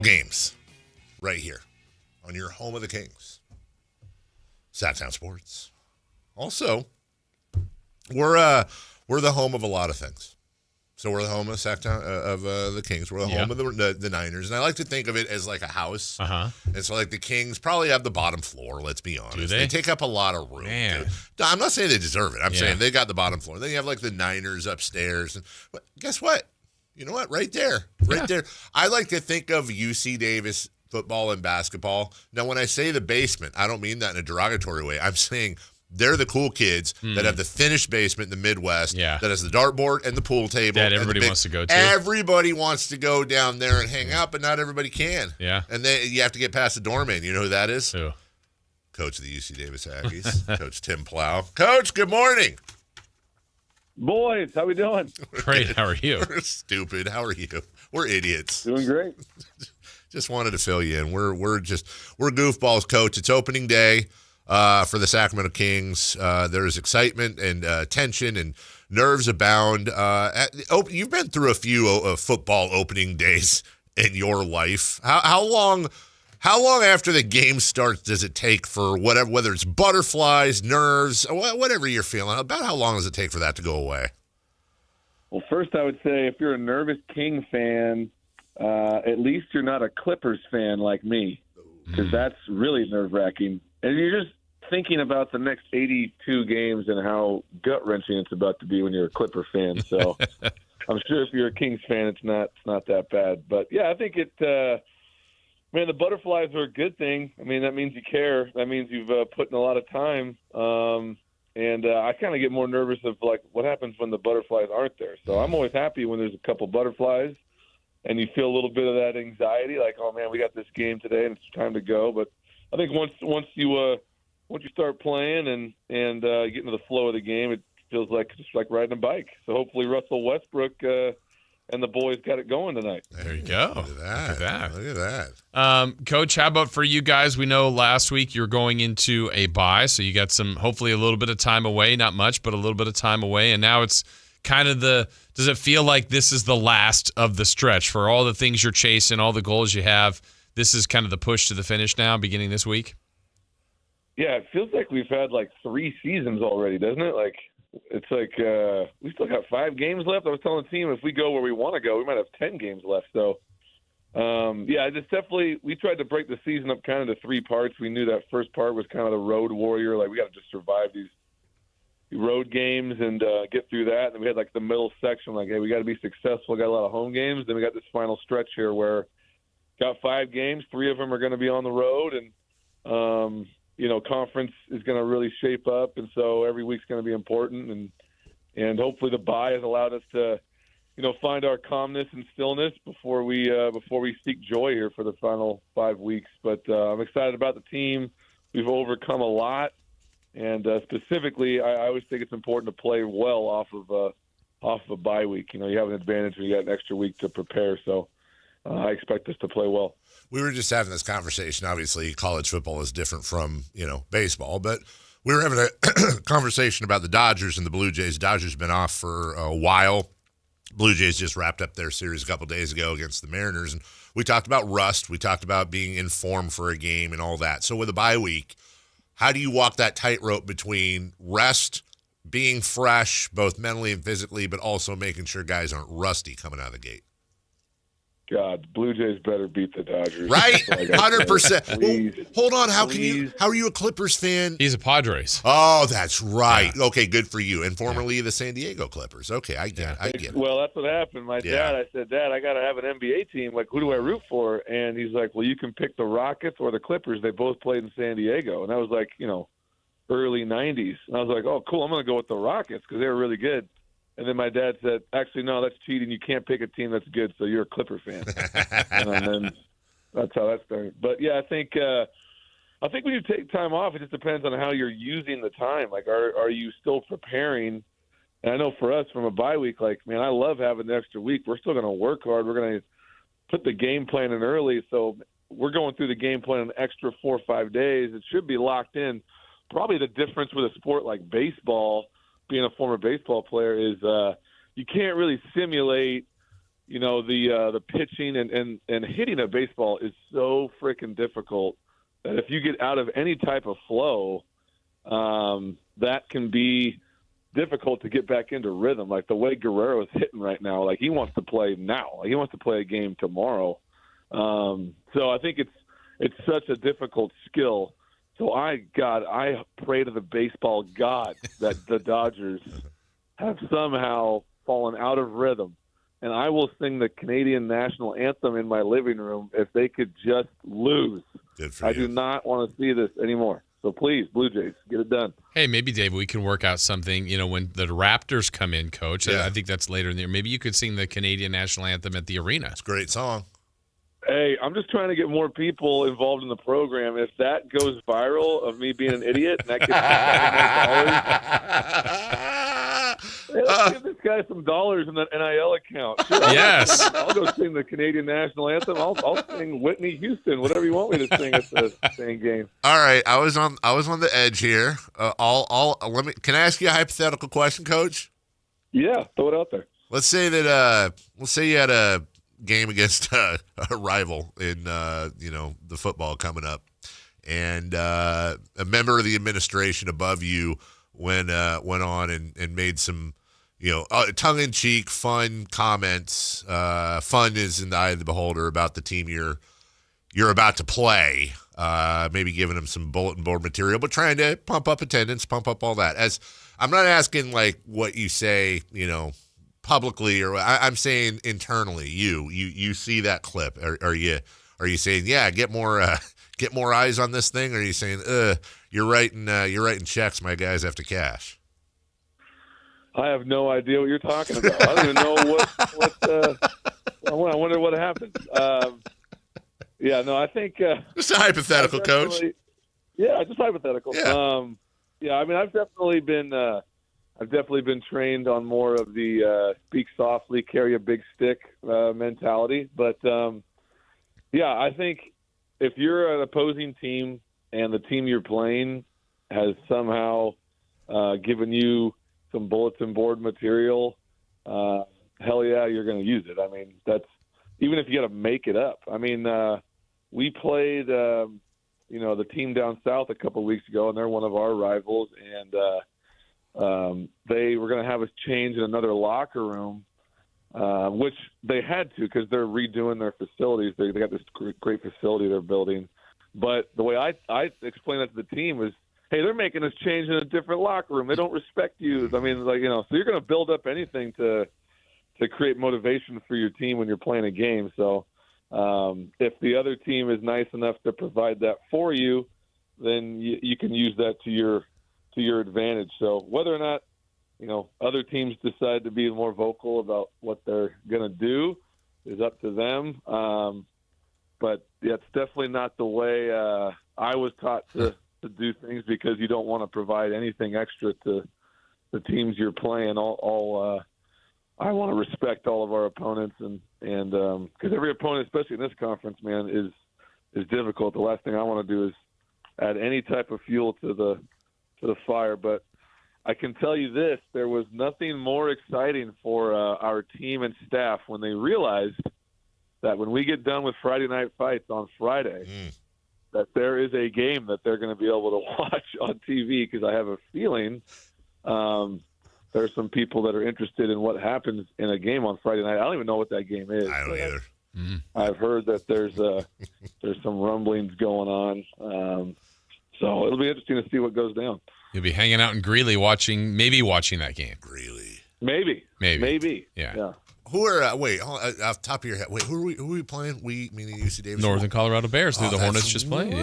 games right here on your home of the Kings, Sactown Sports. Also, we're the home of a lot of things. So we're the home of Sactown of the Kings. We're the home of the Niners, and I like to think of it as like a house. And so, like the Kings probably have the bottom floor. Let's be honest. Do they? They take up a lot of room. Dude. No, I'm not saying they deserve it. I'm saying they got the bottom floor. Then you have like the Niners upstairs, and but guess what? You know what? Right there. I like to think of UC Davis football and basketball. Now, when I say the basement, I don't mean that in a derogatory way. I'm saying they're the cool kids that have the finished basement in the Midwest that has the dartboard and the pool table. That everybody wants to go to. Everybody wants to go down there and hang out, but not everybody can. Yeah. And then you have to get past the doorman. You know who that is? Who? Coach of the UC Davis Aggies, Coach Tim Plough. Coach, good morning. Boys, how we doing? Great. How are you? We're stupid. How are you? We're idiots. Doing great. Just wanted to fill you in. We're goofballs, Coach. It's opening day for the Sacramento Kings. There's excitement and tension and nerves abound. You've been through a few football opening days in your life. How long after the game starts does it take for whether it's butterflies, nerves, whatever you're feeling? About how long does it take for that to go away? Well, first I would say if you're a nervous King fan, at least you're not a Clippers fan like me, because that's really nerve-wracking. And you're just thinking about the next 82 games and how gut-wrenching it's about to be when you're a Clipper fan. So I'm sure if you're a Kings fan, it's not that bad. But, yeah, I think man, the butterflies are a good thing. I mean, that means you care. That means you've put in a lot of time. And I kind of get more nervous of, like, what happens when the butterflies aren't there. So I'm always happy when there's a couple butterflies and you feel a little bit of that anxiety, like, oh, man, we got this game today and it's time to go. But I think once you start playing and get into the flow of the game, it feels like just like riding a bike. So hopefully Russell Westbrook and the boys got it going tonight. There you go. Look at that. Coach, how about for you guys? We know last week you were going into a bye, so you got hopefully a little bit of time away, not much, but a little bit of time away. And now it's kind of does it feel like this is the last of the stretch for all the things you're chasing, all the goals you have? This is kind of the push to the finish now, beginning this week? Yeah, it feels like we've had like 3 seasons already, doesn't it? Like, it's like we still got 5 games left. I was telling the team if we go where we want to go, we might have 10 games left. So, it's definitely – we tried to break the season up kind of into 3 parts. We knew that first part was kind of the road warrior. Like, we got to just survive these road games and get through that. And then we had, like, the middle section, like, hey, we got to be successful. Got a lot of home games. Then we got this final stretch here where got 5 games. 3 of them are going to be on the road. And, conference is going to really shape up, and so every week's going to be important, and hopefully the bye has allowed us to, find our calmness and stillness before we seek joy here for the final 5 weeks. But I'm excited about the team. We've overcome a lot, and specifically, I always think it's important to play well off of a bye week. You have an advantage when you got an extra week to prepare. So I expect us to play well. We were just having this conversation. Obviously, college football is different from, baseball, but we were having a conversation about the Dodgers and the Blue Jays. Dodgers have been off for a while. Blue Jays just wrapped up their series a couple days ago against the Mariners, and we talked about rust. We talked about being in form for a game and all that. So with a bye week, how do you walk that tightrope between rest, being fresh, both mentally and physically, but also making sure guys aren't rusty coming out of the gate? God, Blue Jays better beat the Dodgers. Right? 100%. Well, hold on. How are you a Clippers fan? He's a Padres. Oh, that's right. Yeah. Okay, good for you. And formerly the San Diego Clippers. Okay, I get it. Well, that's what happened. My dad, I said, Dad, I got to have an NBA team. Like, who do I root for? And he's like, well, you can pick the Rockets or the Clippers. They both played in San Diego. And that was like, early 90s. And I was like, oh, cool, I'm going to go with the Rockets because they were really good. And then my dad said, actually, no, that's cheating. You can't pick a team that's good, so you're a Clipper fan. And then that's how that started. But, yeah, I think when you take time off, it just depends on how you're using the time. Like, are you still preparing? And I know for us from a bye week, like, man, I love having the extra week. We're still going to work hard. We're going to put the game plan in early. So we're going through the game plan an extra 4 or 5 days. It should be locked in. Probably the difference with a sport like baseball, being a former baseball player, is you can't really simulate, the pitching and hitting a baseball is so freaking difficult that if you get out of any type of flow, that can be difficult to get back into rhythm. Like the way Guerrero's hitting right now, like he wants to play now. Like he wants to play a game tomorrow. So I think it's such a difficult skill. So I pray to the baseball god that the Dodgers have somehow fallen out of rhythm. And I will sing the Canadian national anthem in my living room if they could just lose. Good for I you. do not want to see this anymore. So please, Blue Jays, get it done. Hey, maybe, Dave, we can work out something, when the Raptors come in, Coach. Yeah. I think that's later in the year. Maybe you could sing the Canadian national anthem at the arena. It's a great song. Hey, I'm just trying to get more people involved in the program. If that goes viral of me being an idiot and that gets hey, let's give this guy some dollars in that NIL account. Sure, Yes. I'll go sing the Canadian national anthem. I'll sing Whitney Houston, whatever you want me to sing at the same game. All right, I was on the edge here. Can I ask you a hypothetical question, Coach? Yeah, throw it out there. Let's say you had a game against a rival in the football coming up, and a member of the administration above you went on and made some tongue-in-cheek fun comments. Fun is in the eye of the beholder about the team you're about to play. Maybe giving them some bulletin board material, but trying to pump up attendance, pump up all that. As I'm not asking like what you say, publicly, or I'm saying internally. You see that clip? Are you saying, yeah, get more eyes on this thing? Or are you saying, you're writing checks my guys have to cash? I have no idea what you're talking about. I don't even know I wonder what happened. I think Just a hypothetical, Coach. Yeah, just hypothetical. Yeah. I mean, I've definitely been trained on more of the speak softly, carry a big stick mentality. But I think if you're an opposing team and the team you're playing has somehow given you some bulletin board material, hell yeah, you're going to use it. I mean, that's even if you got to make it up. I mean, we played, the team down south a couple of weeks ago, and they're one of our rivals, and they were going to have us change in another locker room, which they had to because they're redoing their facilities. They got this great facility they're building. But the way I explained that to the team was, hey, they're making us change in a different locker room. They don't respect you. I mean, so you're going to build up anything to create motivation for your team when you're playing a game. So if the other team is nice enough to provide that for you, then you can use that to your advantage. So whether or not, other teams decide to be more vocal about what they're going to do is up to them. But yeah, it's definitely not the way I was taught to do things, because you don't want to provide anything extra to the teams you're playing. I want to respect all of our opponents, and because every opponent, especially in this conference, man, is difficult. The last thing I want to do is add any type of fuel to the fire. But I can tell you this: there was nothing more exciting for our team and staff when they realized that when we get done with Friday night fights on Friday, that there is a game that they're going to be able to watch on TV. Because I have a feeling there are some people that are interested in what happens in a game on Friday night. I don't even know what that game is. I don't either. I've heard that there's some rumblings going on. So it'll be interesting to see what goes down. You'll be hanging out in Greeley watching that game. Greeley. Maybe. Yeah. Who are off the top of your head? Wait, who are we playing? We meaning UC Davis. Northern Colorado Bears, who the Hornets just played.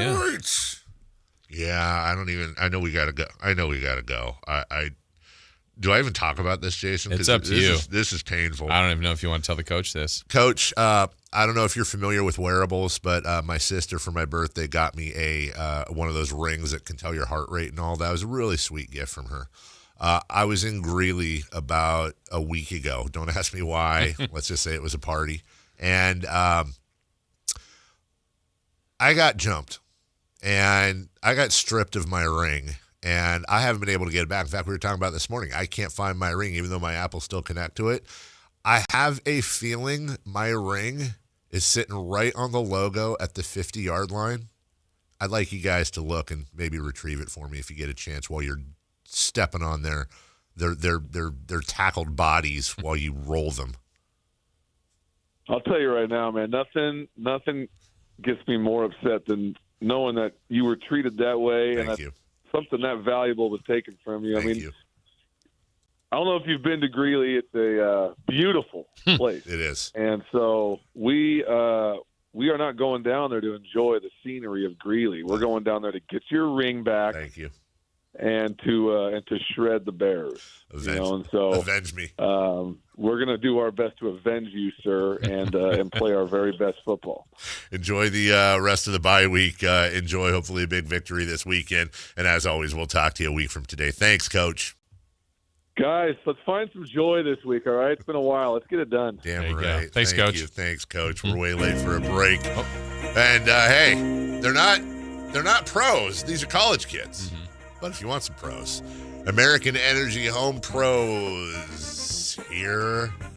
Yeah. I know we gotta go. Do I even talk about this, Jason? It's up to you. This is painful. I don't even know if you want to tell the coach this. Coach, I don't know if you're familiar with wearables, but my sister for my birthday got me one of those rings that can tell your heart rate and all that. It was a really sweet gift from her. I was in Greeley about a week ago. Don't ask me why. Let's just say it was a party. And I got jumped, and I got stripped of my ring, and I haven't been able to get it back. In fact, we were talking about it this morning. I can't find my ring, even though my Apple still connect to it. I have a feeling my ring is sitting right on the logo at the 50-yard line. I'd like you guys to look and maybe retrieve it for me if you get a chance while you're stepping on their tackled bodies while you roll them. I'll tell you right now, man, nothing gets me more upset than knowing that you were treated that way. Thank you. Something that valuable was taken from you. Thank you. I don't know if you've been to Greeley. It's a beautiful place. It is. And so we are not going down there to enjoy the scenery of Greeley. We're going down there to get your ring back. Thank you. And to shred the Bears. Avenge me. We're going to do our best to avenge you, sir, and play our very best football. Enjoy the rest of the bye week. Enjoy, hopefully, a big victory this weekend. And as always, we'll talk to you a week from today. Thanks, Coach. Guys, let's find some joy this week, all right? It's been a while. Let's get it done. Damn right. Thanks, Thank Coach. you. Thanks, Coach. We're way late for a break. Oh. And, hey, they're not pros. These are college kids. Mm-hmm. But if you want some pros, American Energy Home Pros here